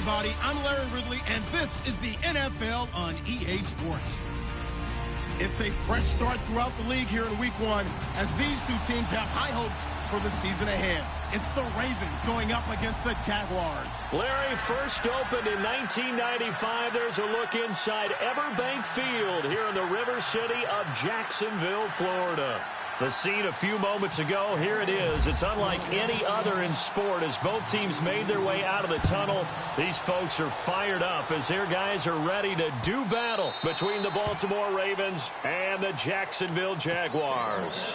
everybody. I'm Larry Ridley, and this is the NFL on EA Sports. It's a fresh start throughout the league here in Week 1 as these two teams have high hopes for the season ahead. It's the Ravens going up against the Jaguars. Larry, first opened in 1995. There's a look inside Everbank Field here in the River City of Jacksonville, Florida. The scene a few moments ago, here it is. It's unlike any other in sport as both teams made their way out of the tunnel. These folks are fired up as their guys are ready to do battle between the Baltimore Ravens and the Jacksonville Jaguars.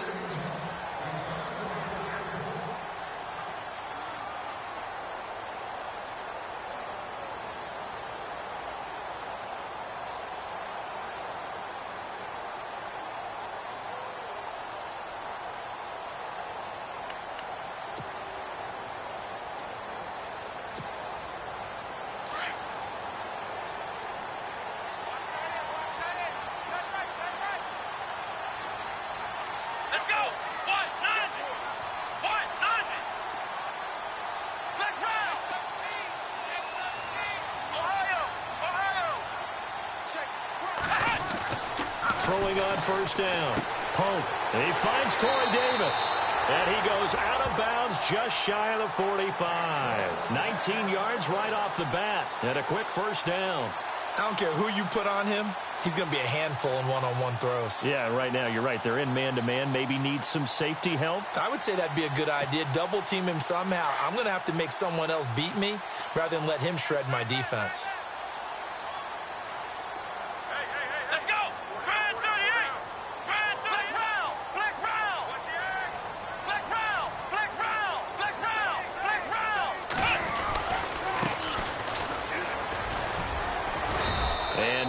Throwing on first down. Pope. He finds Corey Davis. And he goes out of bounds just shy of the 45. 19 yards right off the bat. And a quick first down. I don't care who you put on him. He's going to be a handful in one-on-one throws. Yeah, right now, you're right. They're in man-to-man. Maybe needs some safety help. I would say that'd be a good idea. Double team him somehow. I'm going to have to make someone else beat me rather than let him shred my defense.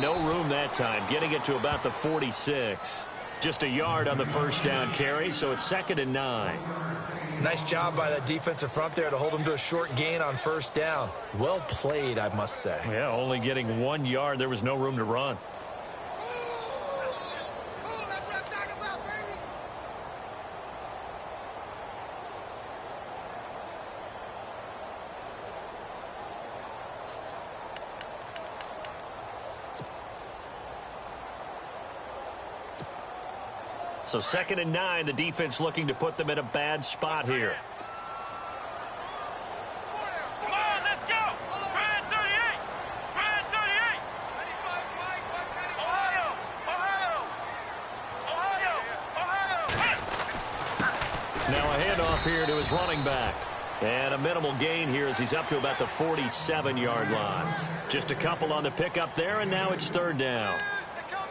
No room that time, getting it to about the 46. Just a yard on the first down carry, so it's 2nd and 9. Nice job by that defensive front there to hold him to a short gain on first down. Well played, I must say. Yeah, only getting 1 yard. There was no room to run. So 2nd and 9, the defense looking to put them in a bad spot here. Come on, let's go! Brand 38! Brand 38! Ohio! Ohio! Ohio! Ohio! Now a handoff here to his running back. And a minimal gain here as he's up to about the 47-yard line. Just a couple on the pickup there, and now it's 3rd down.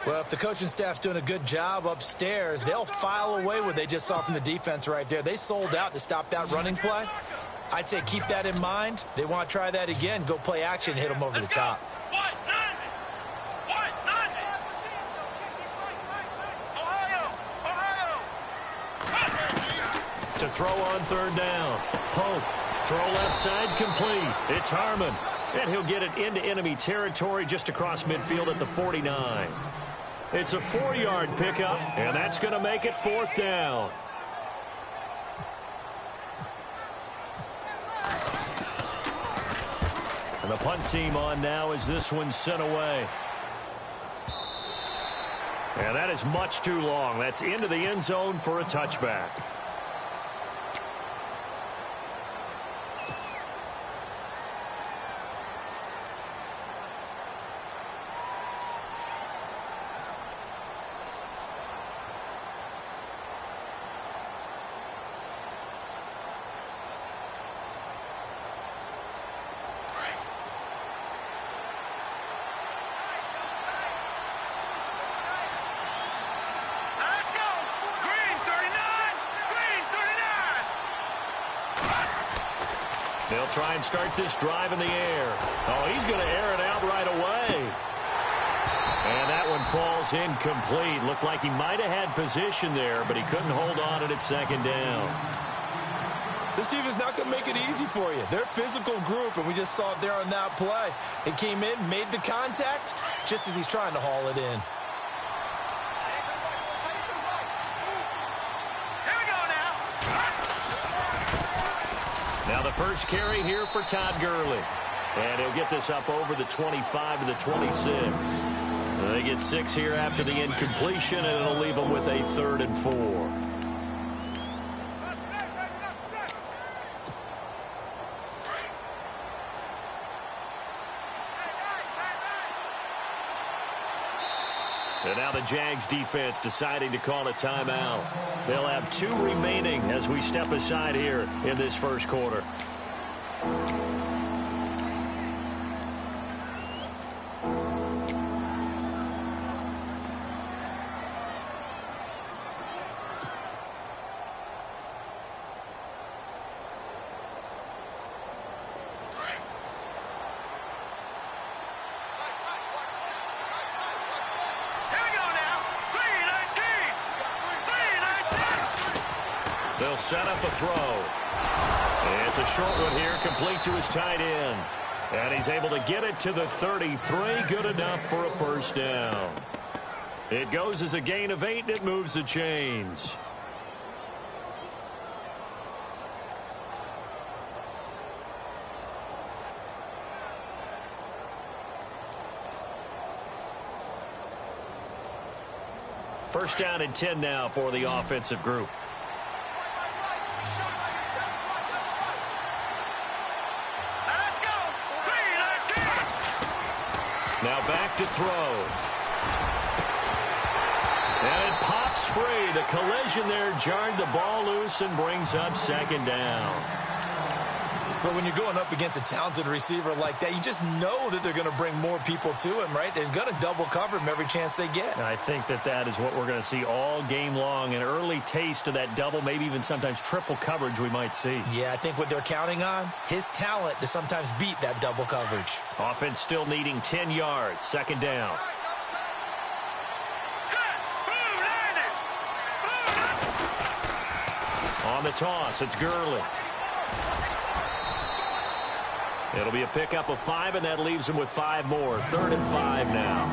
Well, if the coaching staff's doing a good job upstairs, they'll file away what they just saw from the defense right there. They sold out to stop that running play. I'd say keep that in mind. They want to try that again. Go play action, hit them over the top. To throw on 3rd down. Pope. Throw left side complete. It's Harmon. And he'll get it into enemy territory just across midfield at the 49. It's a 4-yard pickup, and that's going to make it 4th down. And the punt team on now as this one's sent away. And that is much too long. That's into the end zone for a touchback. They'll try and start this drive in the air. Oh, he's going to air it out right away. And that one falls incomplete. Looked like he might have had position there, but he couldn't hold on at 2nd down. This team is not going to make it easy for you. They're a physical group, and we just saw it there on that play. It came in, made the contact, just as he's trying to haul it in. Here we go now. Now the first carry here for Todd Gurley. And he'll get this up over the 25 to the 26. They get 6 here after the incompletion, and it'll leave them with a 3rd and 4. And now the Jags defense deciding to call a timeout. They'll have 2 remaining as we step aside here in this first quarter. They'll set up a throw. And it's a short one here, complete to his tight end. And he's able to get it to the 33, good enough for a first down. It goes as a gain of 8, and it moves the chains. First down and 10 now for the offensive group. Now back to throw. And it pops free. The collision there jarred the ball loose and brings up 2nd down. But when you're going up against a talented receiver like that, you just know that they're going to bring more people to him, right? They're going to double cover him every chance they get. And I think that is what we're going to see all game long. An early taste of that double, maybe even sometimes triple coverage we might see. Yeah, I think what they're counting on, his talent to sometimes beat that double coverage. Offense still needing 10 yards. 2nd down. On the toss, it's Gurley. It'll be a pickup of 5, and that leaves him with 5 more. 3rd and 5 now.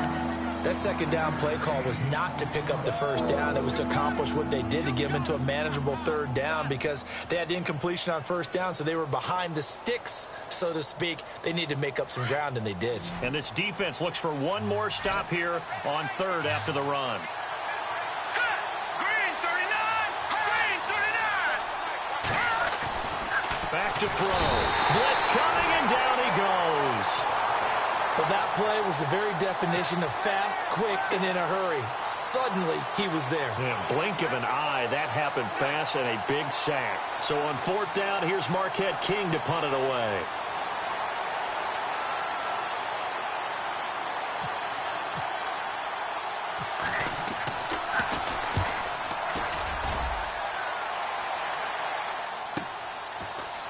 That 2nd down play call was not to pick up the first down. It was to accomplish what they did to get them into a manageable 3rd down because they had incompletion on 1st down, so they were behind the sticks, so to speak. They needed to make up some ground, and they did. And this defense looks for one more stop here on 3rd after the run. Back to throw. Blitz coming, and down he goes. Well, that play was the very definition of fast, quick, and in a hurry. Suddenly, he was there. Yeah, blink of an eye. That happened fast and a big sack. So on 4th down, here's Marquette King to punt it away.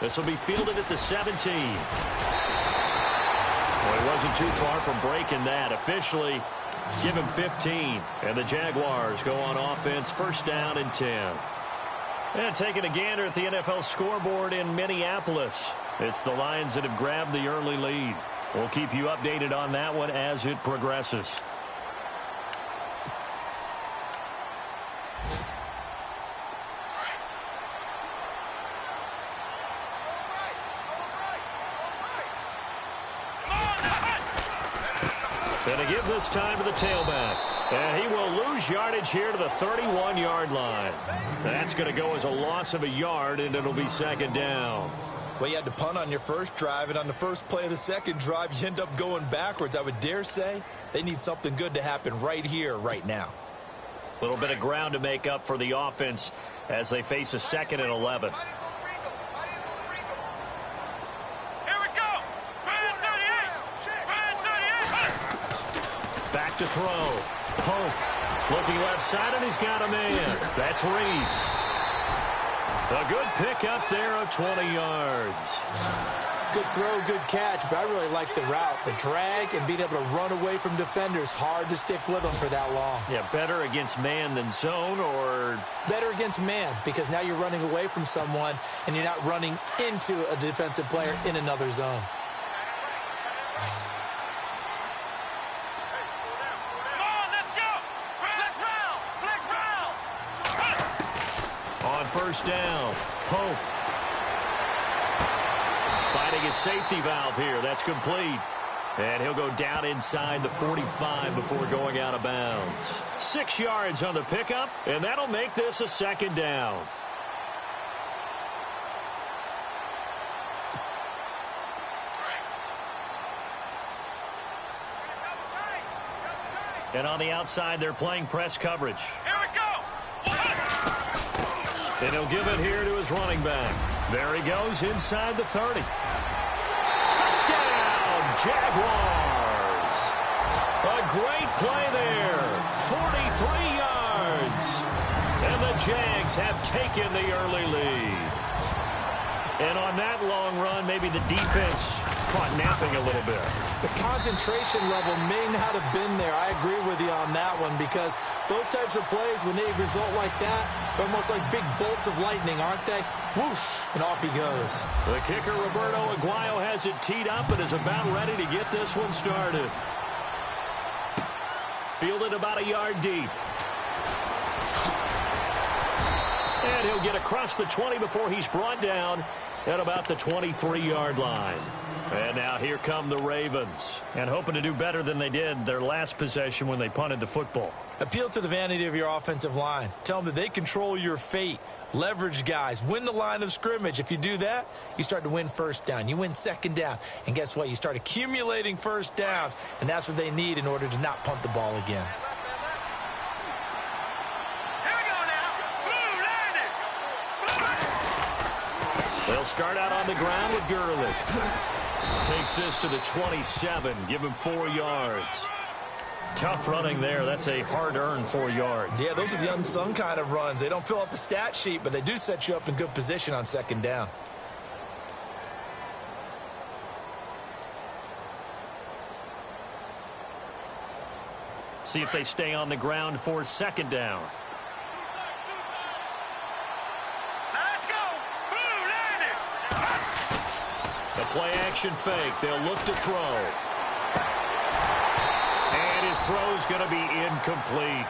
This will be fielded at the 17. Well, he wasn't too far from breaking that. Officially, give him 15. And the Jaguars go on offense, 1st down and 10. And taking a gander at the NFL scoreboard in Minneapolis. It's the Lions that have grabbed the early lead. We'll keep you updated on that one as it progresses. Going to give this time to the tailback. And he will lose yardage here to the 31-yard line. That's going to go as a loss of a yard, and it'll be 2nd down. Well, you had to punt on your first drive, and on the first play of the second drive, you end up going backwards. I would dare say they need something good to happen right here, right now. A little bit of ground to make up for the offense as they face a 2nd and 11. Back to throw. Pope looking left side, and he's got a man. That's Reeves. A good pickup there of 20 yards. Good throw, good catch, but I really like the route. The drag and being able to run away from defenders. Hard to stick with them for that long. Yeah, better against man than zone, or? Better against man, because now you're running away from someone, and you're not running into a defensive player in another zone. On 1st down, Pope. Finding his safety valve here. That's complete. And he'll go down inside the 45 before going out of bounds. 6 yards on the pickup, and that'll make this a second down. And on the outside, they're playing press coverage. Here we go. And he'll give it here to his running back. There he goes inside the 30. Touchdown, Jaguars. A great play there. 43 yards. And the Jags have taken the early lead. And on that long run, maybe the defense caught napping a little bit. The concentration level may not have been there. I agree with you on that one because those types of plays, when they result like that, they're almost like big bolts of lightning, aren't they? Whoosh, and off he goes. The kicker, Roberto Aguayo, has it teed up and is about ready to get this one started. Fielded about a yard deep. And he'll get across the 20 before he's brought down at about the 23-yard line. And now here come the Ravens. And hoping to do better than they did their last possession when they punted the football. Appeal to the vanity of your offensive line. Tell them that they control your fate. Leverage guys. Win the line of scrimmage. If you do that, you start to win first down. You win second down. And guess what? You start accumulating first downs. And that's what they need in order to not punt the ball again. They'll start out on the ground with Gurley. Takes this to the 27. Give him 4 yards. Tough running there. That's a hard-earned 4 yards. Yeah, those are the unsung kind of runs. They don't fill up the stat sheet, but they do set you up in good position on second down. See if they stay on the ground for second down. The play-action fake. They'll look to throw. And his throw's going to be incomplete.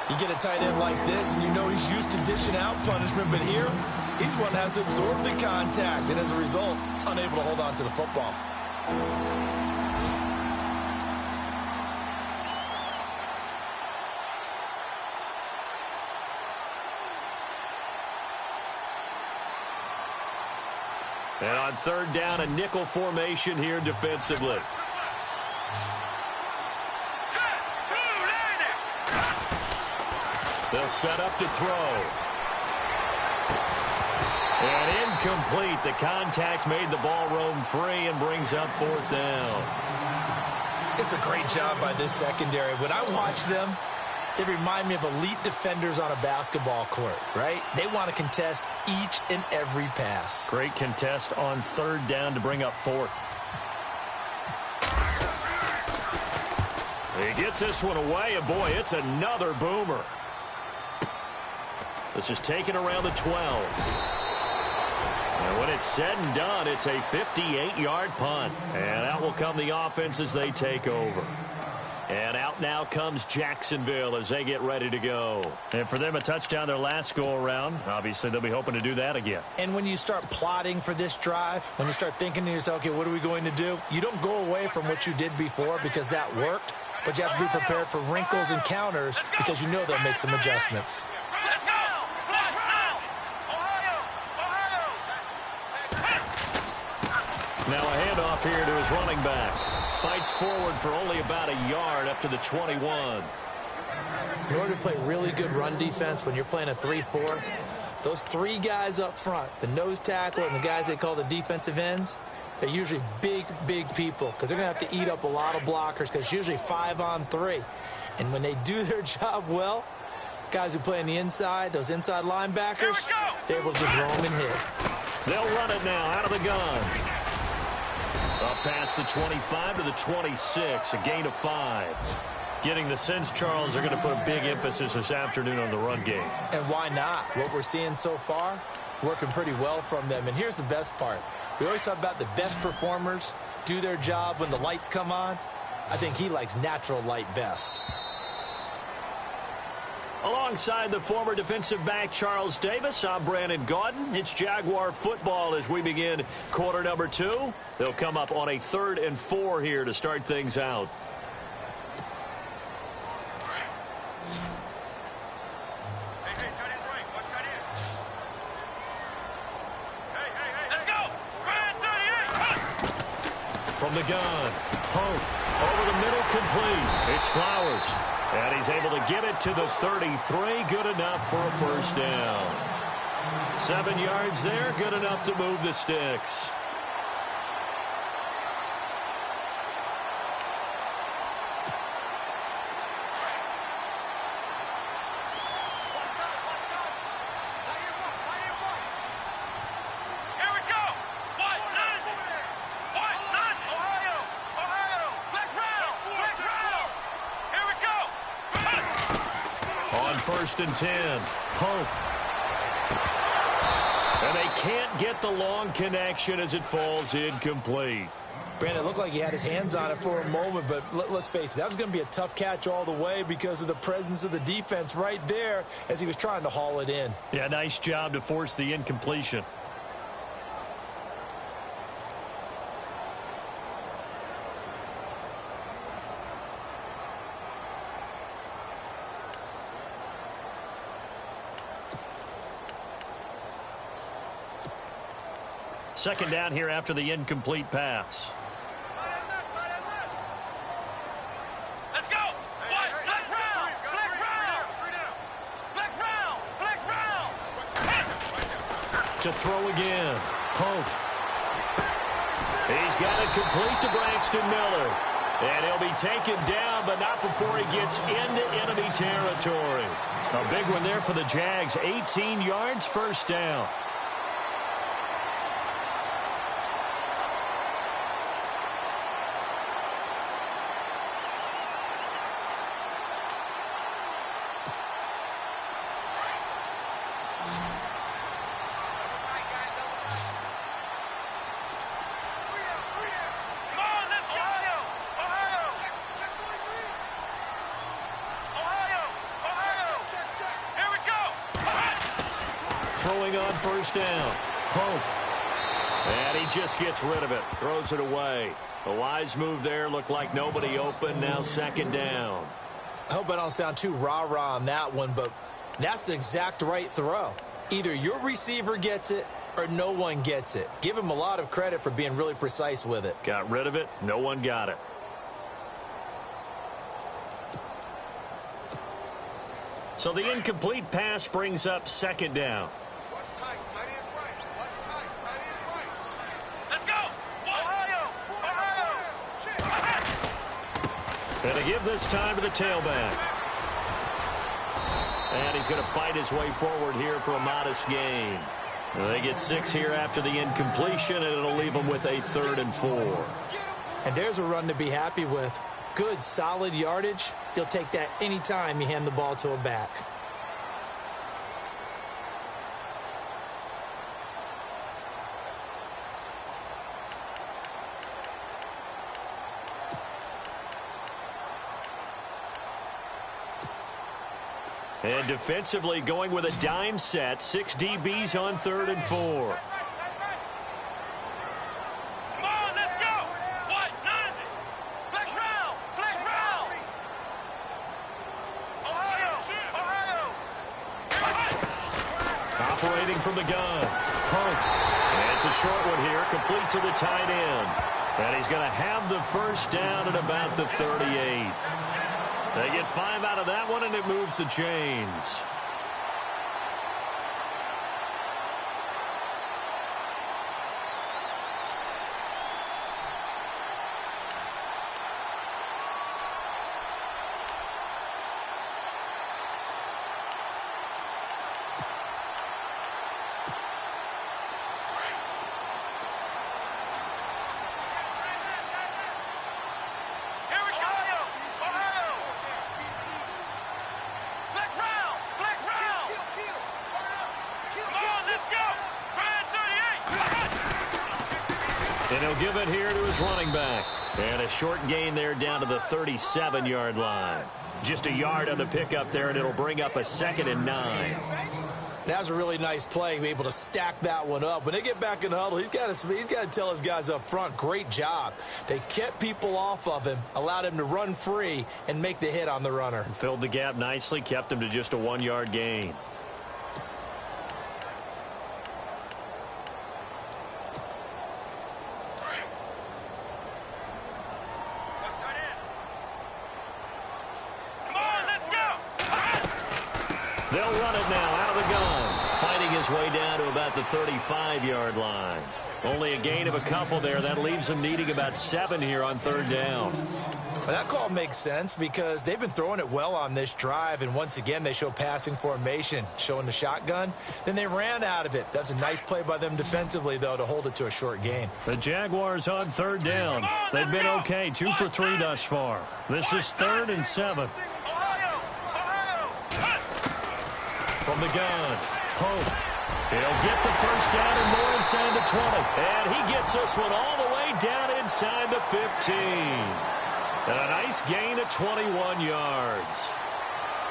You get a tight end like this, and you know he's used to dishing out punishment, but here, he's one that has to absorb the contact, and as a result, unable to hold on to the football. And on third down, a nickel formation here defensively. They'll set up to throw. And incomplete. The contact made the ball roam free and brings up fourth down. It's a great job by this secondary. When I watch them, they remind me of elite defenders on a basketball court, right? They want to contest each and every pass. Great contest on third down to bring up fourth. He gets this one away, and boy, it's another boomer. This is taken around the 12. And when it's said and done, it's a 58-yard punt. And out will come the offense as they take over. And out now comes Jacksonville as they get ready to go. And for them, a touchdown their last go-around. Obviously, they'll be hoping to do that again. And when you start plotting for this drive, when you start thinking to yourself, okay, what are we going to do? You don't go away from what you did before because that worked, but you have to be prepared for wrinkles and counters because you know they'll make some adjustments. Now a handoff here to his running back. Fights forward for only about a yard up to the 21. In order to play really good run defense when you're playing a 3-4, those 3 guys up front, the nose tackle and the guys they call the defensive ends, they're usually big, big people because they're going to have to eat up a lot of blockers because it's usually 5-on-3. And when they do their job well, guys who play on the inside, those inside linebackers, they're able to just roam and hit. They'll run it now out of the gun. Up past the 25 to the 26, a gain of 5. Getting the sense, Charles, are going to put a big emphasis this afternoon on the run game. And why not? What we're seeing so far, working pretty well from them. And here's the best part. We always talk about the best performers do their job when the lights come on. I think he likes natural light best. Alongside the former defensive back Charles Davis, I'm Brandon Gaudin. It's Jaguar football as we begin quarter number 2. They'll come up on a 3rd and 4 here to start things out. From the gun, Pope, over the middle, complete. It's Flowers, and he's able to get it to the 33, good enough for a first down. 7 yards there, good enough to move the sticks. First and 10. Pope. And they can't get the long connection as it falls incomplete. Brandon, it looked like he had his hands on it for a moment, but let's face it, that was going to be a tough catch all the way because of the presence of the defense right there as he was trying to haul it in. Yeah, nice job to force the incompletion. Second down here after the incomplete pass. Let's go. Flex round. Flex round. Flex round. Flex round. To throw again. Pope. He's got it complete to Braxton Miller. And he'll be taken down, but not before he gets into enemy territory. A big one there for the Jags. 18 yards, first down. Throwing on first down. Pope. And he just gets rid of it. Throws it away. A wise move there. Looked like nobody open. Now second down. I hope I don't sound too rah-rah on that one, but that's the exact right throw. Either your receiver gets it or no one gets it. Give him a lot of credit for being really precise with it. Got rid of it. No one got it. So the incomplete pass brings up second down. And to give this time to the tailback. And he's going to fight his way forward here for a modest gain. They get 6 here after the incompletion, and it'll leave them with a 3rd and 4. And there's a run to be happy with. Good, solid yardage. You'll take that anytime you hand the ball to a back. And defensively going with a dime set. 6 DBs on 3rd and 4. Come on, let's go. What? 90. Flex round. Flex round. Ohio. Operating from the gun. Punk. And it's a short one here. Complete to the tight end. And he's going to have the first down at about the 38. They get 5 out of that one, and it moves the chains. And he'll give it here to his running back. And a short gain there down to the 37-yard line. Just a yard on the pickup there, and it'll bring up a 2nd and 9. That was a really nice play, be able to stack that one up. When they get back in the huddle, he's got to tell his guys up front, great job. They kept people off of him, allowed him to run free, and make the hit on the runner. Filled the gap nicely, kept him to just a 1-yard gain. They'll run it now out of the gun. Fighting his way down to about the 35-yard line. Only a gain of a couple there. That leaves them needing about 7 here on 3rd down. Well, that call makes sense because they've been throwing it well on this drive, and once again they show passing formation, showing the shotgun. Then they ran out of it. That's a nice play by them defensively, though, to hold it to a short gain. The Jaguars on 3rd down. They've been okay, 2 for 3 thus far. This is 3rd and 7. From the gun, Pope. He'll get the first down and more inside the 20. And he gets this one all the way down inside the 15. And a nice gain of 21 yards.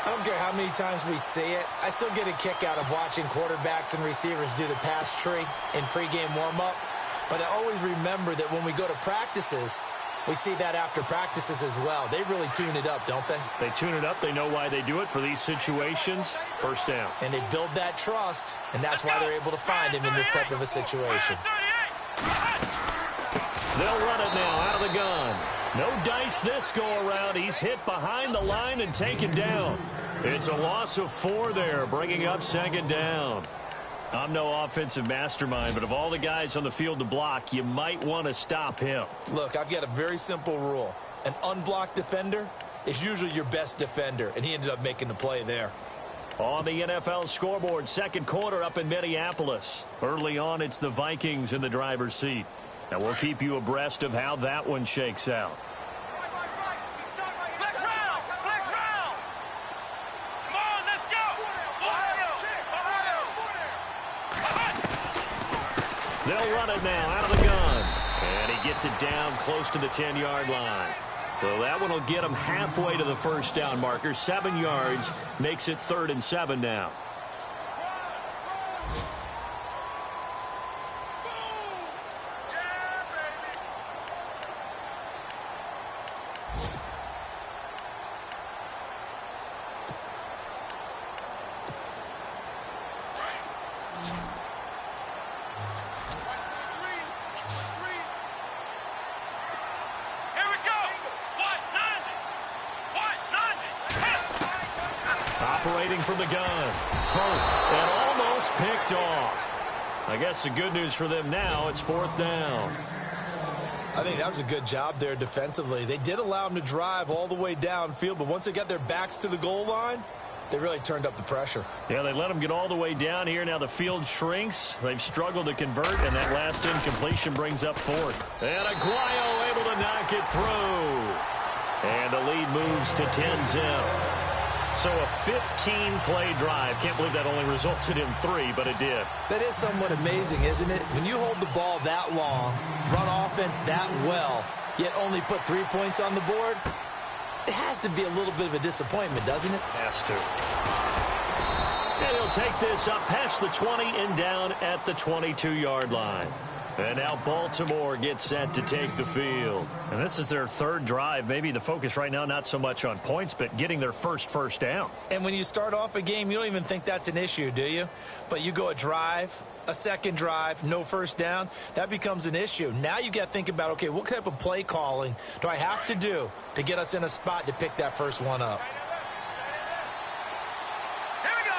I don't care how many times we see it. I still get a kick out of watching quarterbacks and receivers do the pass tree in pregame warm-up. But I always remember that when we go to practices, we see that after practices as well. They really tune it up, don't they? They tune it up. They know why they do it for these situations. First down. And they build that trust, and that's why they're able to find him in this type of a situation. They'll run it now out of the gun. No dice this go-around. He's hit behind the line and taken down. It's a loss of 4 there, bringing up 2nd down. I'm no offensive mastermind, but of all the guys on the field to block, you might want to stop him. Look, I've got a very simple rule. An unblocked defender is usually your best defender, and he ended up making the play there. On the NFL scoreboard, 2nd quarter up in Minneapolis. Early on, it's the Vikings in the driver's seat. And we'll keep you abreast of how that one shakes out. They'll run it now out of the gun. And he gets it down close to the 10-yard line. So that one will get him halfway to the first down marker. 7 yards makes it 3rd and 7 now. Operating from the gun. Pope, and almost picked off. I guess the good news for them now, it's 4th down. I think that was a good job there defensively. They did allow them to drive all the way downfield, but once they got their backs to the goal line, they really turned up the pressure. Yeah, they let them get all the way down here. Now the field shrinks. They've struggled to convert, and that last incompletion brings up 4th. And Aguayo able to knock it through. And the lead moves to 10-0. So a 15-play drive. Can't believe that only resulted in 3, but it did. That is somewhat amazing, isn't it? When you hold the ball that long, run offense that well, yet only put 3 points on the board, it has to be a little bit of a disappointment, doesn't it? Has to. And he'll take this up past the 20 and down at the 22-yard line. And now Baltimore gets set to take the field. And this is their 3rd drive. Maybe the focus right now not so much on points, but getting their first down. And when you start off a game, you don't even think that's an issue, do you? But you go a drive, a 2nd drive, no first down, that becomes an issue. Now you got to think about, okay, what type of play calling do I have to do to get us in a spot to pick that first one up? Here we go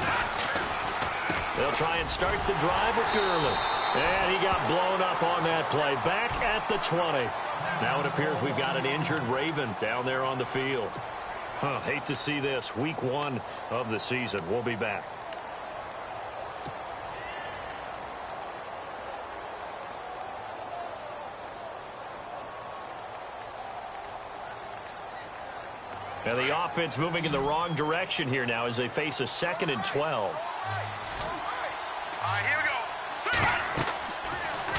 now. They'll try and start the drive with Gurley. And he got blown up on that play. Back at the 20. Now it appears we've got an injured Raven down there on the field. Hate to see this. Week 1 of the season. We'll be back. And the offense moving in the wrong direction here now as they face a 2nd and 12. All right, here we go.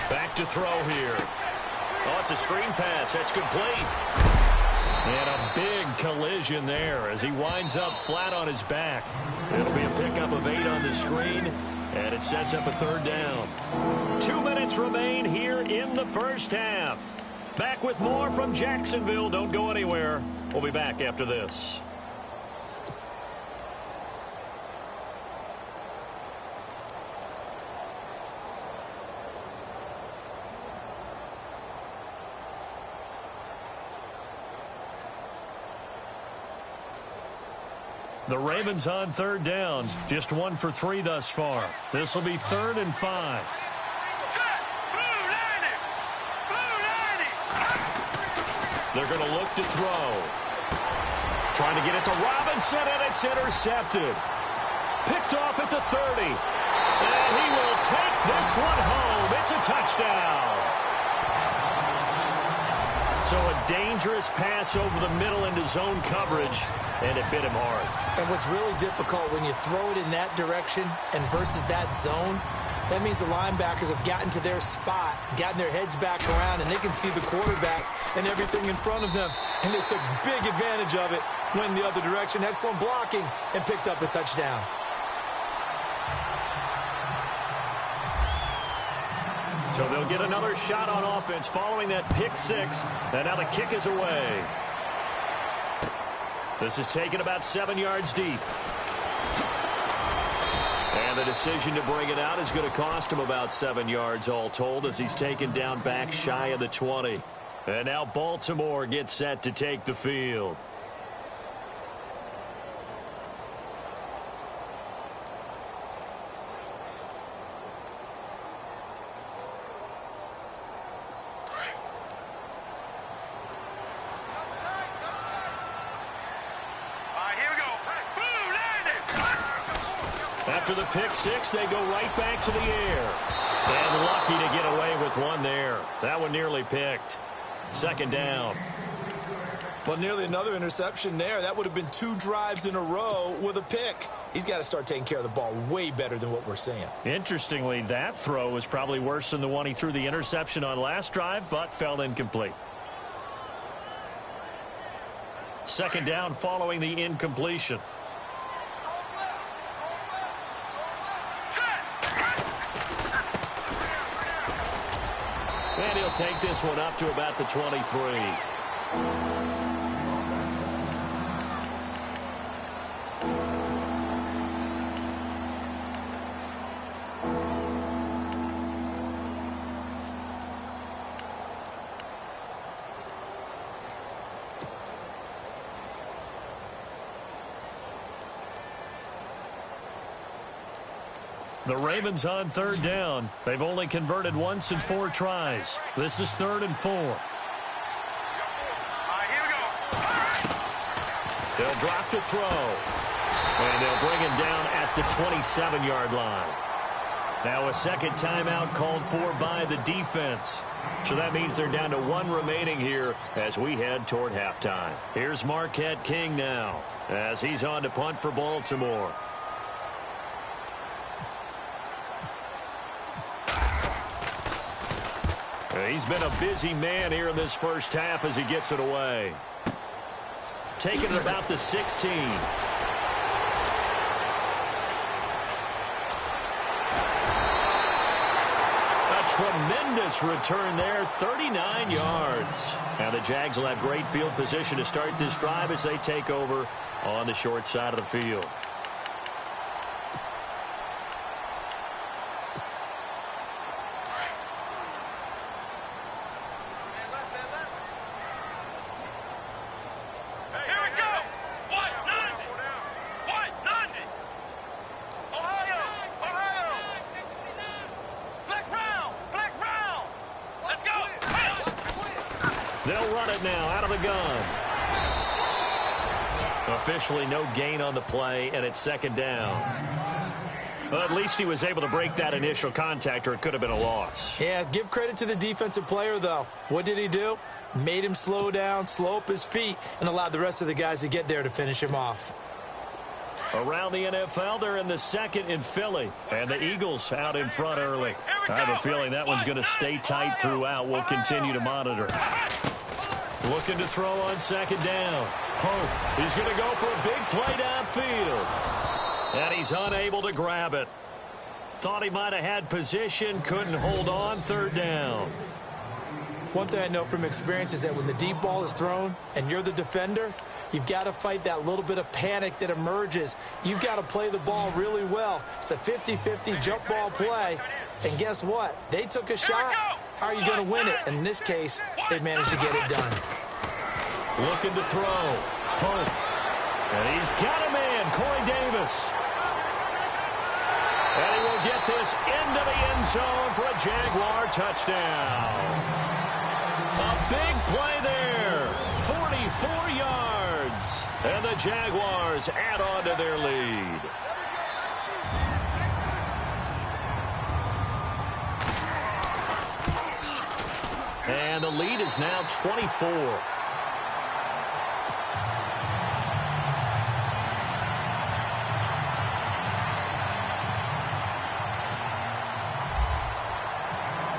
Back to throw here. Oh, it's a screen pass. That's complete. And a big collision there as he winds up flat on his back. It'll be a pickup of 8 on the screen, and it sets up a 3rd down. 2 minutes remain here in the first half. Back with more from Jacksonville. Don't go anywhere. We'll be back after this. The Ravens on 3rd down. Just 1 for 3 thus far. This will be 3rd and 5. They're going to look to throw. Trying to get it to Robinson, and it's intercepted. Picked off at the 30. And he will take this one home. It's a touchdown. So a dangerous pass over the middle into zone coverage, and it bit him hard. And what's really difficult when you throw it in that direction and versus that zone, that means the linebackers have gotten to their spot, gotten their heads back around, and they can see the quarterback and everything in front of them. And they took big advantage of it, went in the other direction, excellent blocking, and picked up the touchdown. So they'll get another shot on offense following that pick 6. And now the kick is away. This is taken about 7 yards deep. And the decision to bring it out is going to cost him about 7 yards all told as he's taken down back shy of the 20. And now Baltimore gets set to take the field. After the pick 6, they go right back to the air. And lucky to get away with one there. That one nearly picked. 2nd down. Well, nearly another interception there. That would have been 2 drives in a row with a pick. He's got to start taking care of the ball way better than what we're seeing. Interestingly, that throw was probably worse than the one he threw the interception on last drive, but fell incomplete. 2nd down following the incompletion. And he'll take this one up to about the 23. The Ravens on 3rd down. They've only converted once in 4 tries. This is 3rd and 4. They'll drop to throw. And they'll bring him down at the 27-yard line. Now a second timeout called for by the defense. So that means they're down to 1 remaining here as we head toward halftime. Here's Marquette King now as he's on to punt for Baltimore. He's been a busy man here in this first half as he gets it away. Taking it about the 16. A tremendous return there, 39 yards. And the Jags will have great field position to start this drive as they take over on the short side of the field. They'll run it now out of the gun. Officially no gain on the play, and it's 2nd down. Well, at least he was able to break that initial contact, or it could have been a loss. Yeah, give credit to the defensive player, though. What did he do? Made him slow down, slow up his feet, and allowed the rest of the guys to get there to finish him off. Around the NFL, they're in the 2nd in Philly, and the Eagles out in front early. I have a feeling that one's going to stay tight throughout. We'll continue to monitor. Looking to throw on second down. Pope is going to go for a big play downfield. And he's unable to grab it. Thought he might have had position, couldn't hold on, third down. One thing I know from experience is that when the deep ball is thrown and you're the defender, you've got to fight that little bit of panic that emerges. You've got to play the ball really well. It's a 50-50 jump ball play. And guess what? They took a shot. How are you going to win it? And in this case, they managed to get it done. Looking to throw. Pope. And he's got a man, Corey Davis. And he will get this into the end zone for a Jaguar touchdown. A big play there. 44 yards. And the Jaguars add on to their lead. And the lead is now 24.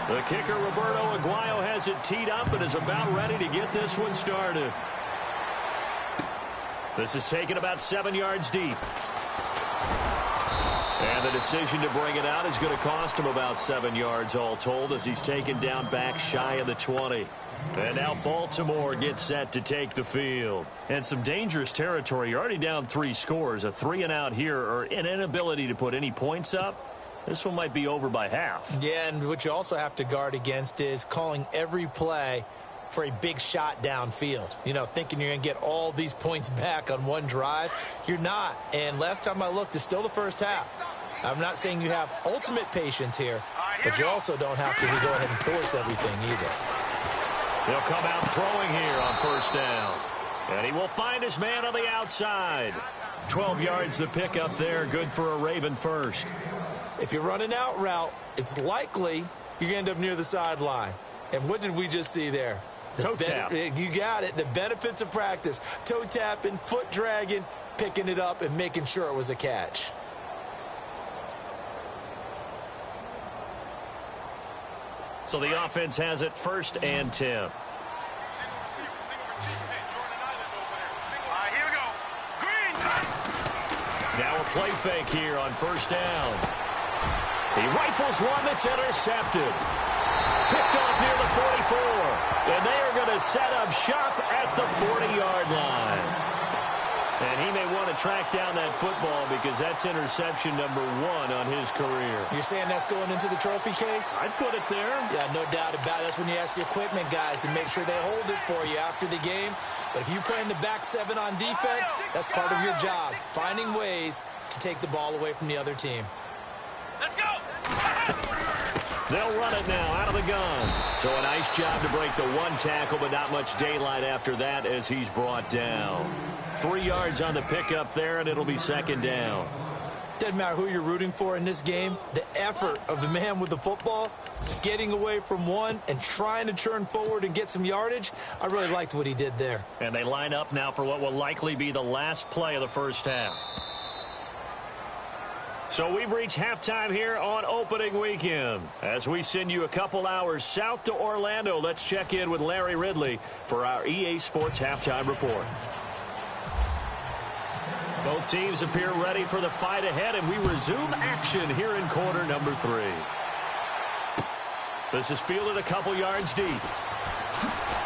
The kicker, Roberto Aguayo, has it teed up and is about ready to get this one started. This is taken about 7 yards deep. And the decision to bring it out is going to cost him about 7 yards all told as he's taken down back shy of the 20. And now Baltimore gets set to take the field. And some dangerous territory. You're already down 3 scores. A 3-and-out here or an inability to put any points up. This one might be over by half. Yeah, and what you also have to guard against is calling every play for a big shot downfield. You know, thinking you're going to get all these points back on one drive. You're not. And last time I looked, it's still the first half. I'm not saying you have ultimate patience here, but you also don't have to go ahead and force everything either. He'll come out throwing here on first down. And he will find his man on the outside. 12 yards the pickup there. Good for a Raven first. If you're running out route, it's likely you're going to end up near the sideline. And what did we just see there? Toe tap. You got it. The benefits of practice. Toe tapping, foot dragging, picking it up, and making sure it was a catch. So the offense has it 1st and 10. Now a play fake here on first down. He rifles one that's intercepted. Picked off near the 44. And they are going to set up shop at the 40-yard line. And he may want to track down that football because that's interception number 1 on his career. You're saying that's going into the trophy case? I'd put it there. Yeah, no doubt about it. That's when you ask the equipment guys to make sure they hold it for you after the game. But if you play in the back 7 on defense, that's part of your job, finding ways to take the ball away from the other team. Let's go! They'll run it now out of the gun. So a nice job to break the 1 tackle, but not much daylight after that as he's brought down. 3 yards on the pickup there, and it'll be 2nd down. Doesn't matter who you're rooting for in this game. The effort of the man with the football, getting away from one and trying to turn forward and get some yardage, I really liked what he did there. And they line up now for what will likely be the last play of the first half. So we've reached halftime here on opening weekend. As we send you a couple hours south to Orlando, let's check in with Larry Ridley for our EA Sports Halftime Report. Both teams appear ready for the fight ahead, and we resume action here in quarter number 3. This is fielded a couple yards deep.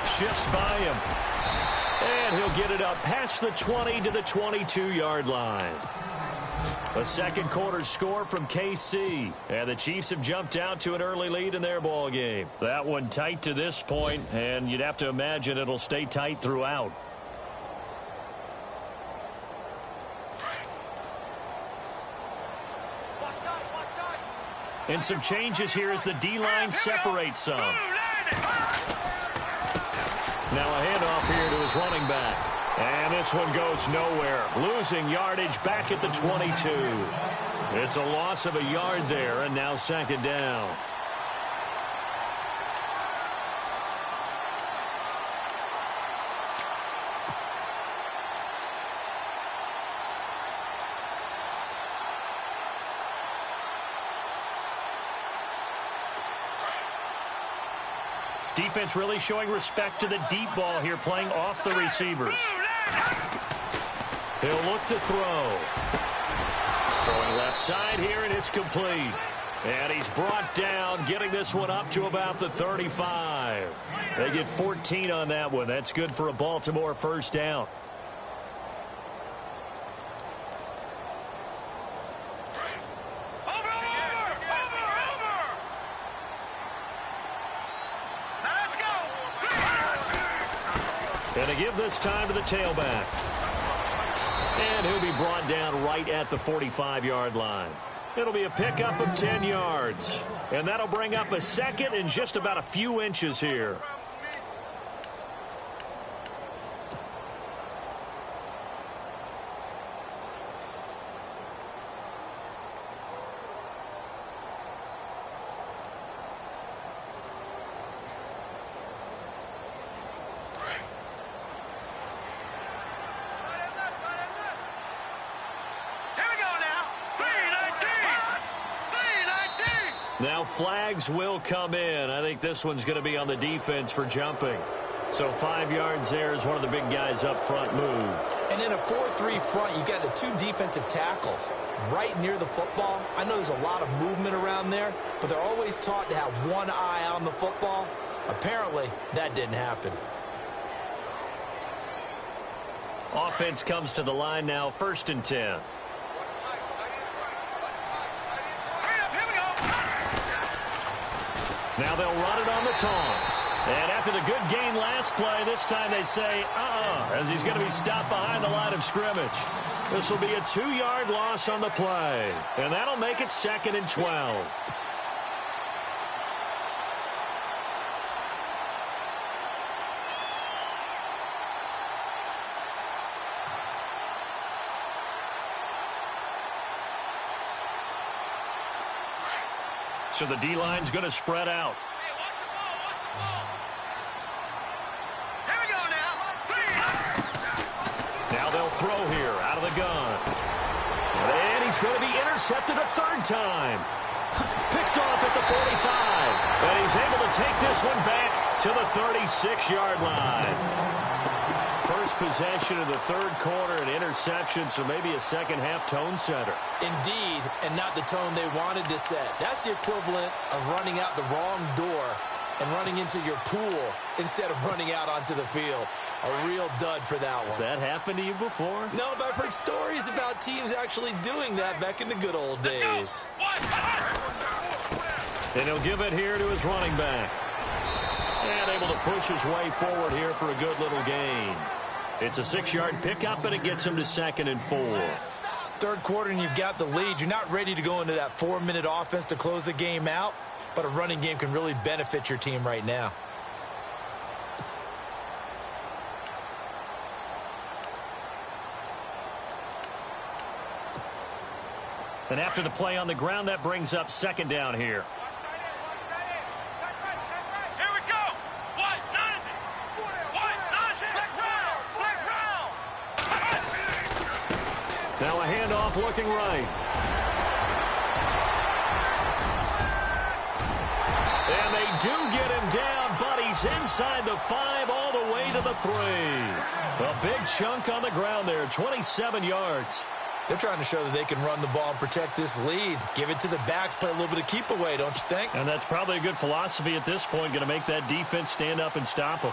Shifts by him. And he'll get it up past the 20 to the 22-yard line. A second quarter score from KC. And the Chiefs have jumped out to an early lead in their ball game. That one tight to this point, and you'd have to imagine it'll stay tight throughout. And some changes here as the D-line separates some. Now a handoff here to his running back. And this one goes nowhere. Losing yardage back at the 22. It's a loss of a yard there, and now 2nd down. Defense really showing respect to the deep ball here, playing off the receivers. He'll look to throw. Throwing left side here, and it's complete. And he's brought down, getting this one up to about the 35. They get 14 on that one. That's good for a Baltimore first down. And to give this time to the tailback. And he'll be brought down right at the 45-yard line. It'll be a pickup of 10 yards. And that'll bring up a second and just about a few inches here. Now flags will come in. I think this one's going to be on the defense for jumping. So 5 yards there as one of the big guys up front moved. And in a 4-3 front, you got the two defensive tackles right near the football. I know there's a lot of movement around there, but they're always taught to have one eye on the football. Apparently, that didn't happen. Offense comes to the line now, 1st and 10. Now they'll run it on the toss. And after the good gain last play, this time they say, as he's going to be stopped behind the line of scrimmage. This will be a 2-yard loss on the play. And that'll make it 2nd and 12. So the D-line's going to spread out. Here we go now. Now they'll throw here out of the gun. And he's going to be intercepted a 3rd time. Picked off at the 45. And he's able to take this one back to the 36-yard line. First possession of the 3rd quarter, an interception, so maybe a second-half tone setter. Indeed, and not the tone they wanted to set. That's the equivalent of running out the wrong door and running into your pool instead of running out onto the field. A real dud for that one. Has that happened to you before? No, but I've heard stories about teams actually doing that back in the good old days. And he'll give it here to his running back. And able to push his way forward here for a good little gain. It's a 6-yard pickup, and it gets him to 2nd and 4. 3rd quarter, and you've got the lead. You're not ready to go into that 4-minute offense to close the game out, but a running game can really benefit your team right now. And after the play on the ground, that brings up 2nd down here. Now a handoff looking right. And they do get him down, but he's inside the 5 all the way to the 3. A big chunk on the ground there, 27 yards. They're trying to show that they can run the ball and protect this lead. Give it to the backs, play a little bit of keep away, don't you think? And that's probably a good philosophy at this point, going to make that defense stand up and stop them.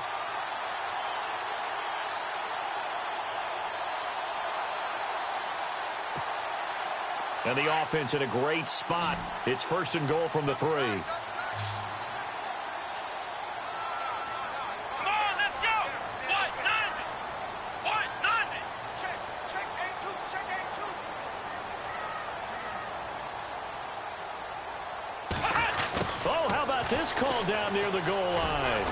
And the offense in a great spot. It's 1st and goal from the 3. Come on, let's go. 190. Check A2. Oh, how about this call down near the goal line?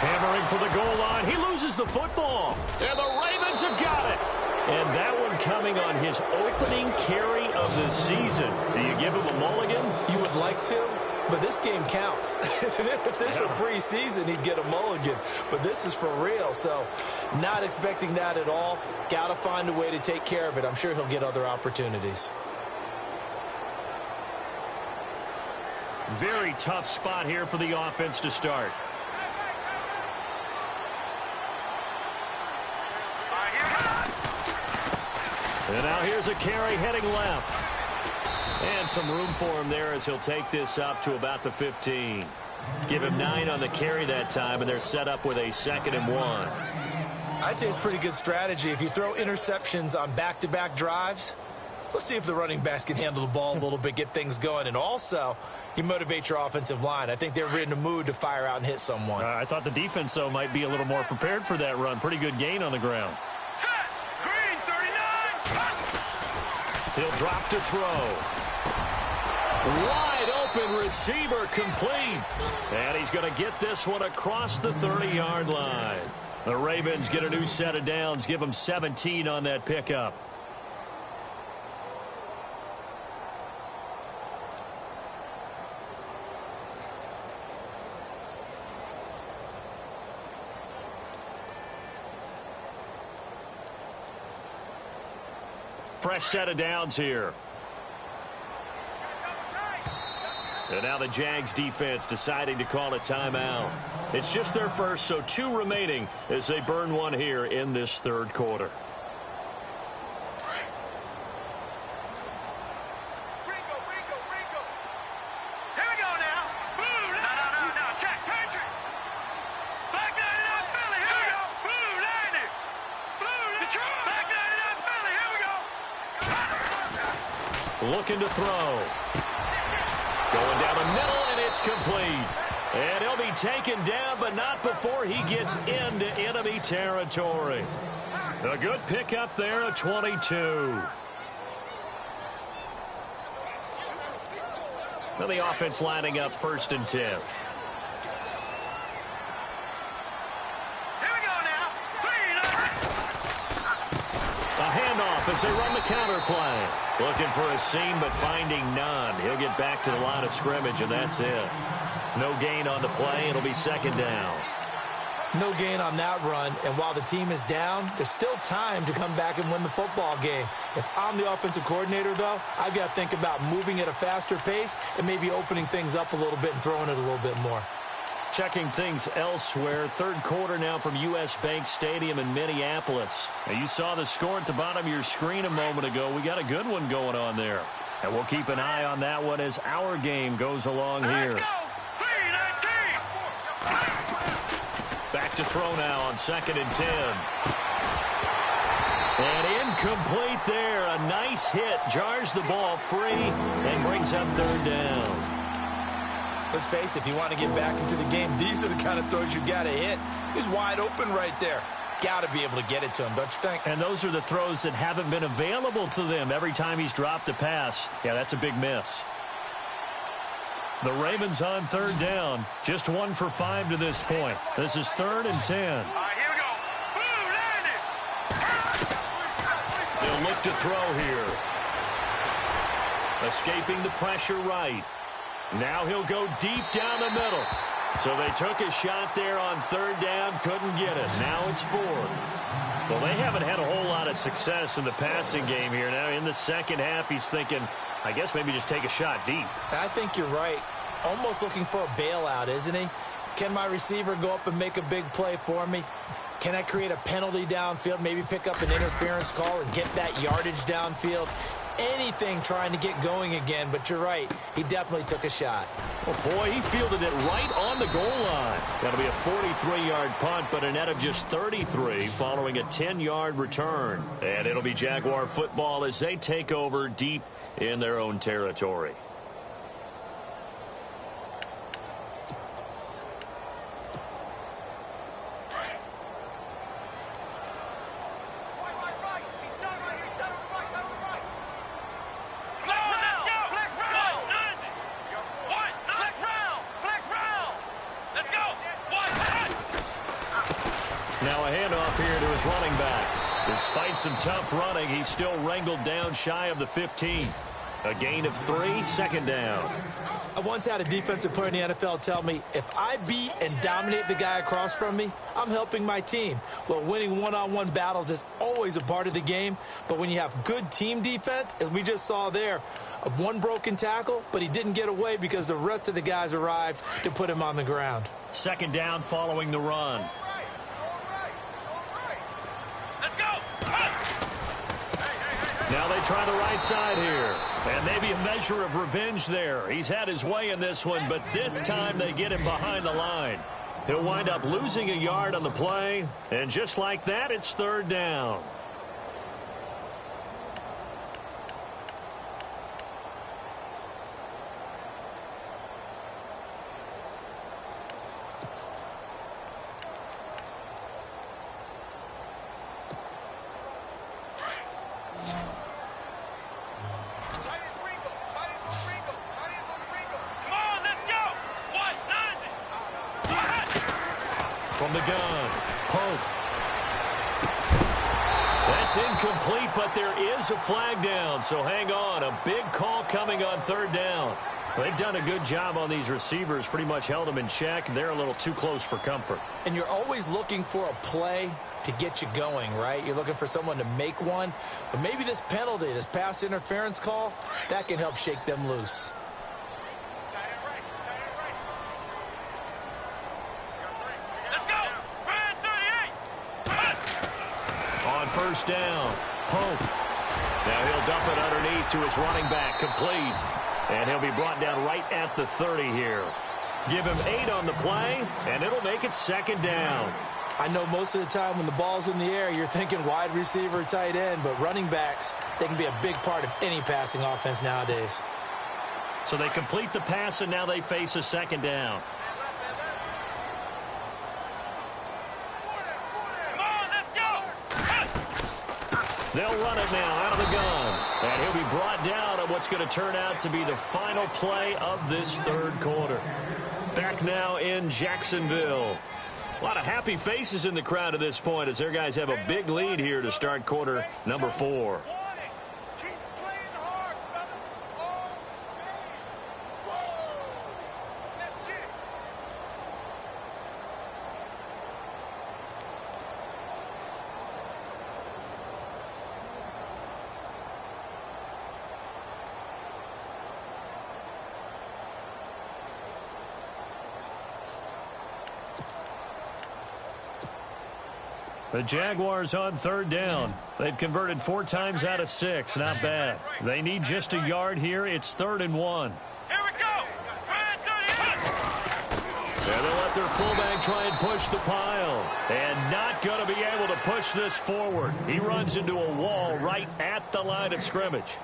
Hammering for the goal line. He loses the football. And the Ravens have got it. And that one coming on his opening carry of the season. Do you give him a mulligan? You would like to, but this game counts. If this were preseason, he'd get a mulligan. But this is for real, so not expecting that at all. Got to find a way to take care of it. I'm sure he'll get other opportunities. Very tough spot here for the offense to start. And now here's a carry heading left. And some room for him there as he'll take this up to about the 15. Give him 9 on the carry that time, and they're set up with a 2nd and 1. I'd say it's pretty good strategy. If you throw interceptions on back-to-back drives, let's see if the running backs can handle the ball a little bit, get things going. And also, you motivate your offensive line. I think they're in the mood to fire out and hit someone. I thought the defense, though, might be a little more prepared for that run. Pretty good gain on the ground. Set. Green 39. He'll drop to throw. Wide open receiver complete. And he's going to get this one across the 30-yard line. The Ravens get a new set of downs. Give them 17 on that pickup. Fresh set of downs here. And now the Jags defense deciding to call a timeout. It's just their first, so 2 remaining as they burn one here in this 3rd quarter. Here we go now. Blue. No. Check. Patrick. Black 99 Philly. Here we go. Blue 90. Blue Detroit. Black 99 Philly. Here we go. Looking to throw. Going down the middle, and it's complete. And he'll be taken down, but not before he gets into enemy territory. A good pickup there, a 22. Now the offense lining up 1st and 10. Here we go now. A handoff as they run the counter play. Looking for a seam, but finding none. He'll get back to the line of scrimmage, and that's it. No gain on the play. It'll be 2nd down. No gain on that run, and while the team is down, there's still time to come back and win the football game. If I'm the offensive coordinator, though, I've got to think about moving at a faster pace and maybe opening things up a little bit and throwing it a little bit more. Checking things elsewhere. 3rd quarter now from U.S. Bank Stadium in Minneapolis. Now, you saw the score at the bottom of your screen a moment ago. We got a good one going on there. And we'll keep an eye on that one as our game goes along here. Let's go. Back to throw now on 2nd and 10. And incomplete there. A nice hit. Jars the ball free and brings up 3rd down. Let's face it, if you want to get back into the game, these are the kind of throws you got to hit. He's wide open right there. Got to be able to get it to him, don't you think? And those are the throws that haven't been available to them every time he's dropped a pass. Yeah, that's a big miss. The Ravens on 3rd down. Just 1 for 5 to this point. This is 3rd and 10. All right, here we go. Blue 90. They'll look to throw here. Escaping the pressure right. Now he'll go deep down the middle. So they took a shot there on 3rd down, couldn't get it. Now it's 4th. Well, they haven't had a whole lot of success in the passing game here. Now in the 2nd half, he's thinking, I guess maybe just take a shot deep. I think you're right. Almost looking for a bailout, isn't he? Can my receiver go up and make a big play for me? Can I create a penalty downfield, maybe pick up an interference call and get that yardage downfield? Anything trying to get going again, but you're right. He definitely took a shot. Well, boy, he fielded it right on the goal line. That'll be a 43-yard punt, but a net of just 33 following a 10-yard return. And it'll be Jaguar football as they take over deep in their own territory. Now a handoff here to his running back. Despite some tough running, he's still wrangled down shy of the 15. A gain of 3, 2nd down. I once had a defensive player in the NFL tell me, if I beat and dominate the guy across from me, I'm helping my team. Well, winning one-on-one battles is always a part of the game, but when you have good team defense, as we just saw there, one broken tackle, but he didn't get away because the rest of the guys arrived to put him on the ground. 2nd down following the run. Now they try the right side here. And maybe a measure of revenge there. He's had his way in this one, but this time they get him behind the line. He'll wind up losing a yard on the play. And just like that, it's third down. From the gun, Pope. That's incomplete, but there is a flag down, so hang on. A big call coming on third down. They've done a good job on these receivers, pretty much held them in check. They're a little too close for comfort. And you're always looking for a play to get you going, right? You're looking for someone to make one. But maybe this penalty, this pass interference call, that can help shake them loose. First down, Pope. Now he'll dump it underneath to his running back, complete. And he'll be brought down right at the 30 here. Give him 8 on the play, and it'll make it second down. I know most of the time when the ball's in the air, you're thinking wide receiver, tight end, but running backs, they can be a big part of any passing offense nowadays. So they complete the pass, and now they face a second down. They'll run it now out of the gun. And he'll be brought down on what's going to turn out to be the final play of this third quarter. Back now in Jacksonville. A lot of happy faces in the crowd at this point as their guys have a big lead here to start quarter number 4. The Jaguars on third down. They've converted 4 times out of 6. Not bad. They need just a yard here. It's 3rd and 1. Here we go. And they'll let their fullback try and push the pile. And not going to be able to push this forward. He runs into a wall right at the line of scrimmage.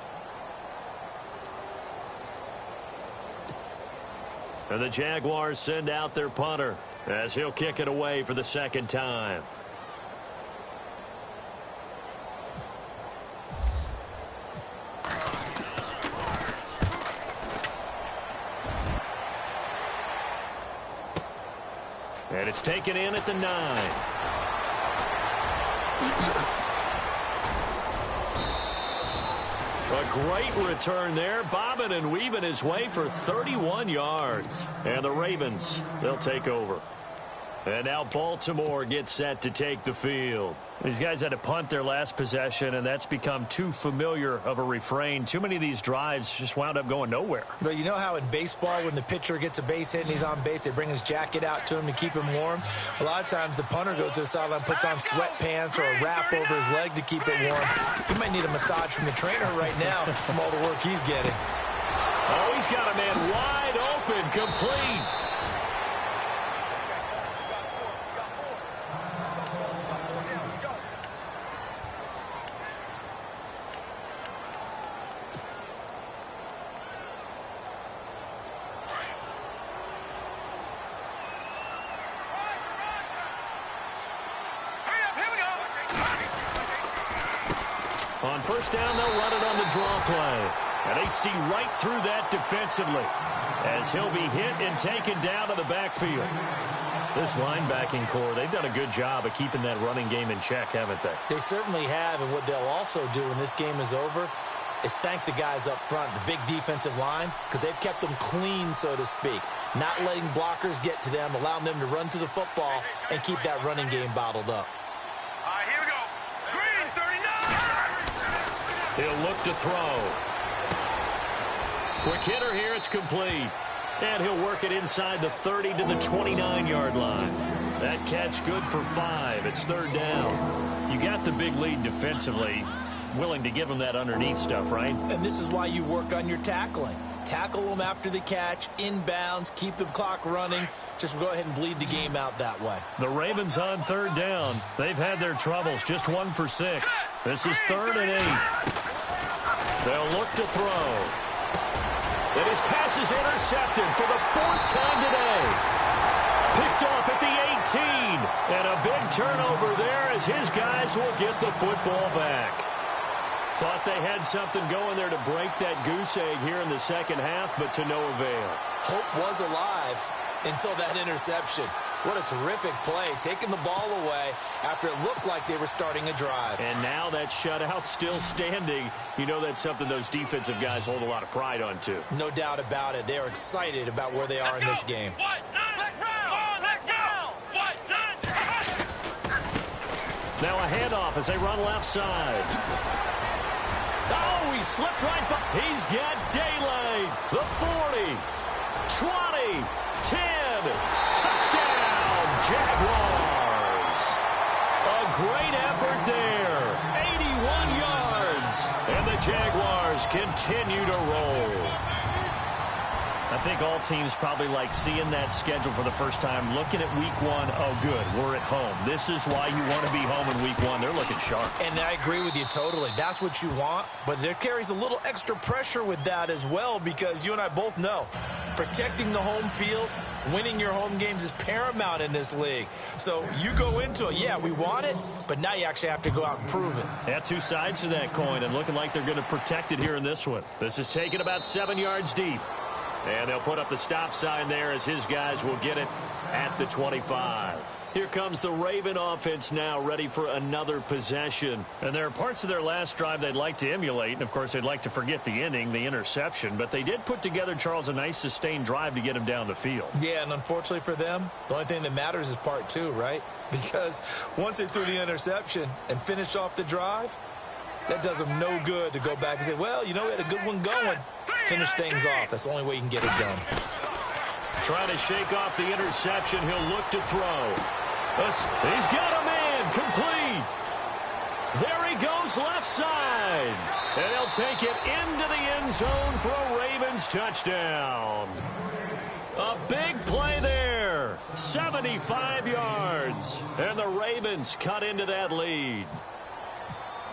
And the Jaguars send out their punter as he'll kick it away for the second time. And it's taken in at the 9. A great return there, bobbing and weaving his way for 31 yards. And the Ravens, they'll take over. And now Baltimore gets set to take the field. These guys had to punt their last possession, and that's become too familiar of a refrain. Too many of these drives just wound up going nowhere. But you know how in baseball, when the pitcher gets a base hit and he's on base, they bring his jacket out to him to keep him warm? A lot of times the punter goes to the sideline, puts on sweatpants or a wrap over his leg to keep it warm. He might need a massage from the trainer right now from all the work he's getting. Oh, he's got a man wide open, complete. On first down, they'll run it on the draw play. And they see right through that defensively as he'll be hit and taken down to the backfield. This linebacking core, they've done a good job of keeping that running game in check, haven't they? They certainly have, and what they'll also do when this game is over is thank the guys up front, the big defensive line, because they've kept them clean, so to speak. Not letting blockers get to them, allowing them to run to the football and keep that running game bottled up. All right, here we go. Green, 39. He'll look to throw. Quick hitter here, it's complete. And he'll work it inside the 30 to the 29-yard line. That catch good for 5. It's third down. You got the big lead defensively. willing to give them that underneath stuff, right? And this is why you work on your tackling. Tackle them after the catch, inbounds, keep the clock running. Just go ahead and bleed the game out that way. The Ravens on third down. They've had their troubles, just 1 for 6. This is 3rd and 8. They'll look to throw. And his pass is intercepted for the 4th time today. Picked off at the 18. And a big turnover there as his guys will get the football back. Thought they had something going there to break that goose egg here in the second half, but to no avail. Hope was alive until that interception. What a terrific play, taking the ball away after it looked like they were starting a drive. And now that shutout still standing. You know that's something those defensive guys hold a lot of pride on, too. No doubt about it. They are excited about where they are in this game. Now a handoff as they run left side. Oh, he slipped right by. He's got daylight. The 40, 20, 10. Touchdown, Jaguars. A great effort there. 81 yards. And the Jaguars continue to roll. I think all teams probably like seeing that schedule for the first time, looking at week 1. Oh, good, we're at home. This is why you want to be home in week 1. They're looking sharp. And I agree with you totally. That's what you want, but there carries a little extra pressure with that as well because you and I both know protecting the home field, winning your home games is paramount in this league. So you go into it, yeah, we want it, but now you actually have to go out and prove it. Yeah, 2 sides to that coin, and looking like they're going to protect it here in this one. This is taken about 7 yards deep. And they'll put up the stop sign there as his guys will get it at the 25. Here comes the Raven offense now, ready for another possession. And there are parts of their last drive they'd like to emulate. And, of course, they'd like to forget the inning, the interception. But they did put together, Charles, a nice sustained drive to get him down the field. Yeah, and unfortunately for them, the only thing that matters is part 2, right? Because once they threw the interception and finished off the drive, that does them no good to go back and say, well, you know, we had a good one going. Finish things off. That's the only way you can get it done. Trying to shake off the interception. He'll look to throw. He's got a man. Complete. There he goes left side. And he'll take it into the end zone for a Ravens touchdown. A big play there. 75 yards. And the Ravens cut into that lead.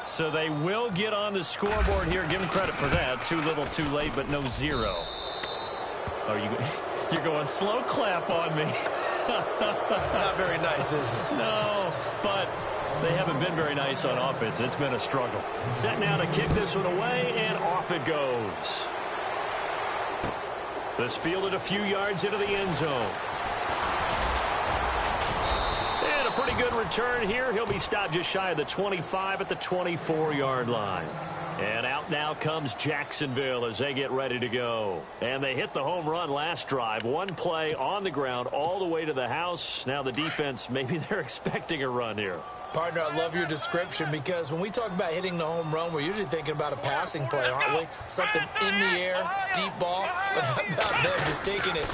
So they will get on the scoreboard here. Give them credit for that. Too little, too late, but no 0. Oh, you're going slow clap on me. Not very nice, is it? No, but they haven't been very nice on offense. It's been a struggle. Set now to kick this one away, and off it goes. This fielded a few yards into the end zone. Pretty good return here. He'll be stopped just shy of the 25 at the 24-yard line. And out now comes Jacksonville as they get ready to go. And they hit the home run last drive. 1 play on the ground all the way to the house. Now the defense, maybe they're expecting a run here. Partner, I love your description because when we talk about hitting the home run, we're usually thinking about a passing play, aren't we? Something in the air, deep ball. But how about them just taking it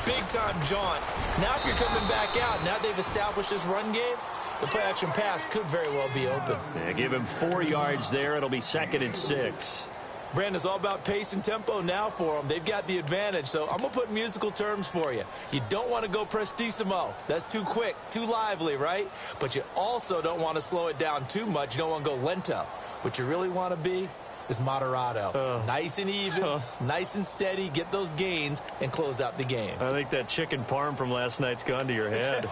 big-time jaunt? Now if you're coming back out, now they've established this run game, the play-action pass could very well be open. Yeah, give him 4 yards there. It'll be 2nd and 6. Brandon, it's all about pace and tempo now for them. They've got the advantage, so I'm going to put musical terms for you. You don't want to go prestissimo. That's too quick, too lively, right? But you also don't want to slow it down too much. You don't want to go lento. What you really want to be is moderato. Nice and even, nice and steady, get those gains, and close out the game. I think that chicken parm from last night's gone to your head.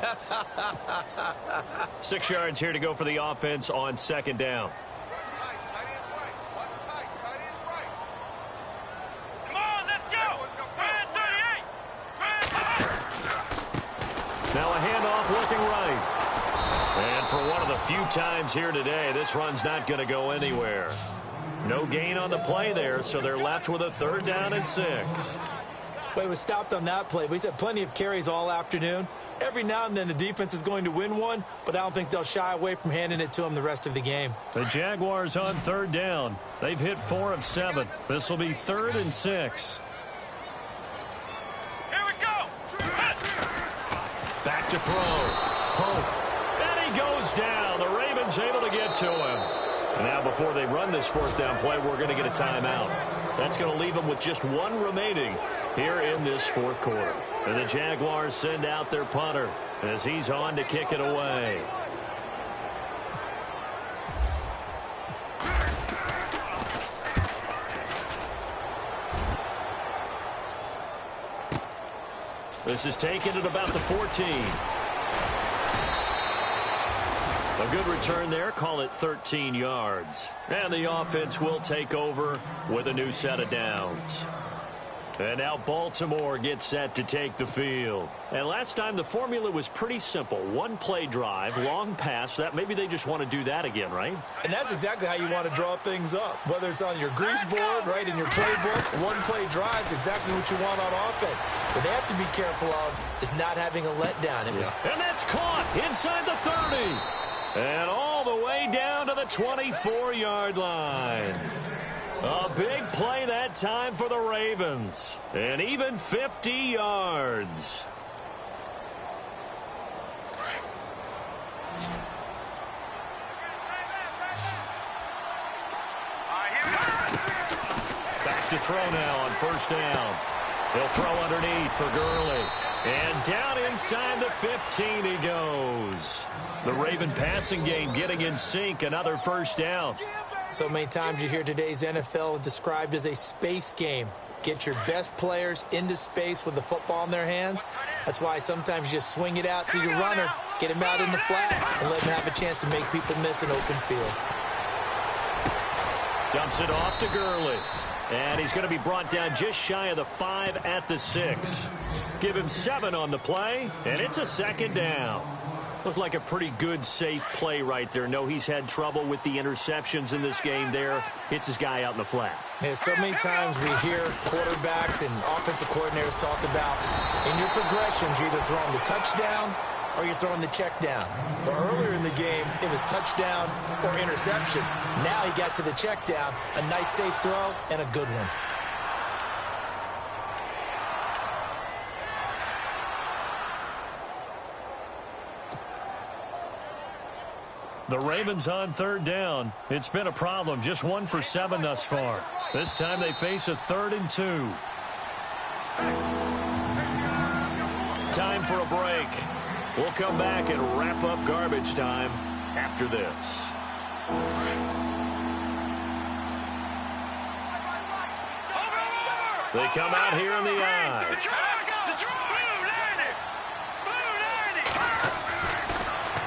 6 yards here to go for the offense on 2nd down. Now a handoff looking right. And for one of the few times here today, this run's not going to go anywhere. No gain on the play there, so they're left with a 3rd down and 6. Well, he was stopped on that play, but he's had plenty of carries all afternoon. Every now and then the defense is going to win one, but I don't think they'll shy away from handing it to him the rest of the game. The Jaguars on 3rd down. They've hit 4 of 7. This will be 3rd and 6. Back to throw. Pope. And he goes down. The Ravens able to get to him. Now, before they run this fourth down play, we're going to get a timeout. That's going to leave them with just one remaining here in this fourth quarter. And the Jaguars send out their punter as he's on to kick it away. This is taken at about the 14. A good return there. Call it 13 yards. And the offense will take over with a new set of downs. And now Baltimore gets set to take the field. And last time the formula was pretty simple. One play drive, long pass. That maybe they just want to do that again, right? And that's exactly how you want to draw things up. Whether it's on your grease board, right, in your playbook, one play drive is exactly what you want on offense. What they have to be careful of is not having a letdown. And that's caught inside the 30. And all the way down to the 24-yard line. A big play that time for the Ravens. And even 50 yards. Back to throw now on first down. He'll throw underneath for Gurley. And down inside the 15 he goes. The Raven passing game getting in sync. Another first down. So many times you hear today's NFL described as a space game. Get your best players into space with the football in their hands. That's why sometimes you just swing it out to your runner, get him out in the flat, and let him have a chance to make people miss an open field. Dumps it off to Gurley. And he's going to be brought down just shy of the 5 at the 6. Give him 7 on the play, and it's a second down. Looked like a pretty good, safe play right there. No, he's had trouble with the interceptions in this game there. Hits his guy out in the flat. Yeah, so many times we hear quarterbacks and offensive coordinators talk about in your progressions, you're either throwing the touchdown or you're throwing the check down. But earlier in the game, it was touchdown or interception. Now he got to the check down, a nice safe throw, and a good one. The Ravens on third down. It's been a problem. Just 1 for 7 thus far. This time they face a 3rd and 2. Time for a break. We'll come back and wrap up garbage time after this. They come out here in the eye.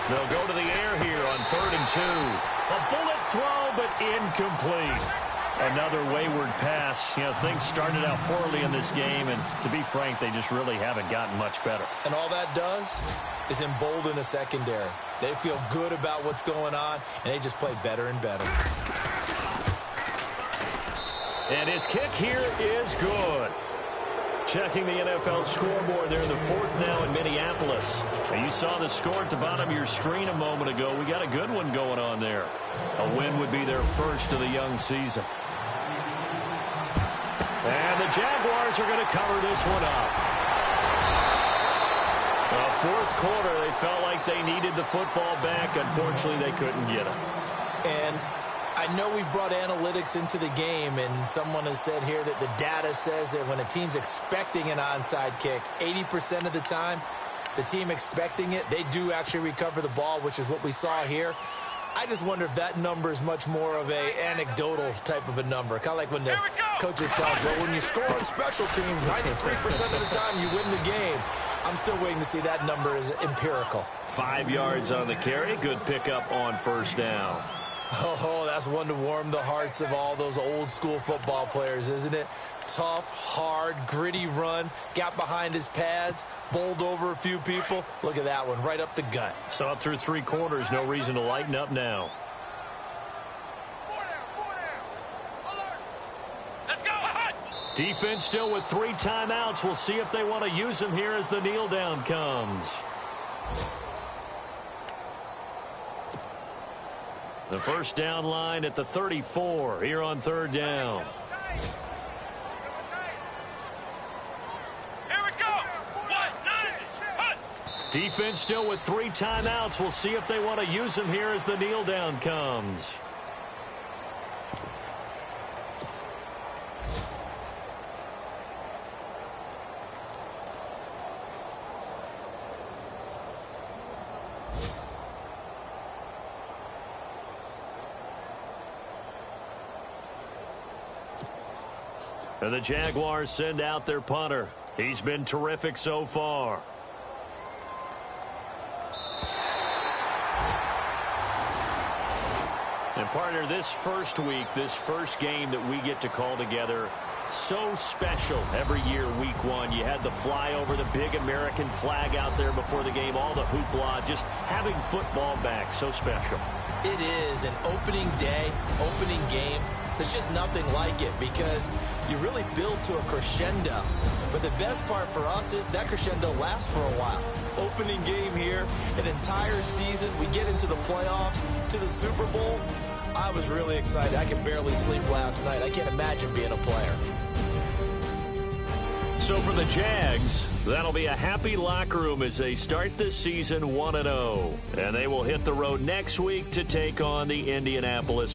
They'll go to the air here on 3rd and 2. A bullet throw, but incomplete. Another wayward pass. You know, things started out poorly in this game, and to be frank, they just really haven't gotten much better. And all that does is embolden a secondary. They feel good about what's going on, and they just play better and better. And his kick here is good. Checking the NFL scoreboard there in the 4th now in Minneapolis. And you saw the score at the bottom of your screen a moment ago. We got a good one going on there. A win would be their first of the young season. And the Jaguars are going to cover this one up. The 4th quarter, they felt like they needed the football back. Unfortunately, they couldn't get it. And I know we brought analytics into the game, and someone has said here that the data says that when a team's expecting an onside kick, 80% of the time, the team expecting it, they do actually recover the ball, which is what we saw here. I just wonder if that number is much more of a anecdotal type of a number. Kind of like when the coaches tell us, well, when you score on special teams, 93% of the time you win the game. I'm still waiting to see that number is empirical. 5 yards on the carry. Good pickup on first down. Oh, that's one to warm the hearts of all those old school football players, isn't it? Tough, hard, gritty run, got behind his pads, bowled over a few people. Look at that one, right up the gut. So up through 3 quarters, no reason to lighten up now. Let's go. Defense still with 3 timeouts. We'll see if they want to use them here as the kneel down comes. The first down line at the 34 here on 3rd down. Here we go. 1-9. Defense still with 3 timeouts. We'll see if they want to use them here as the kneel down comes. And the Jaguars send out their punter. He's been terrific so far. And partner, this first week, this first game that we get to call together, so special every year, week one. You had the flyover, the big American flag out there before the game, all the hoopla, just having football back, so special. It is an opening day, opening game. There's just nothing like it because you really build to a crescendo. But the best part for us is that crescendo lasts for a while. Opening game here, an entire season. We get into the playoffs, to the Super Bowl. I was really excited. I could barely sleep last night. I can't imagine being a player. So for the Jags, that'll be a happy locker room as they start this season 1-0. And they will hit the road next week to take on the Indianapolis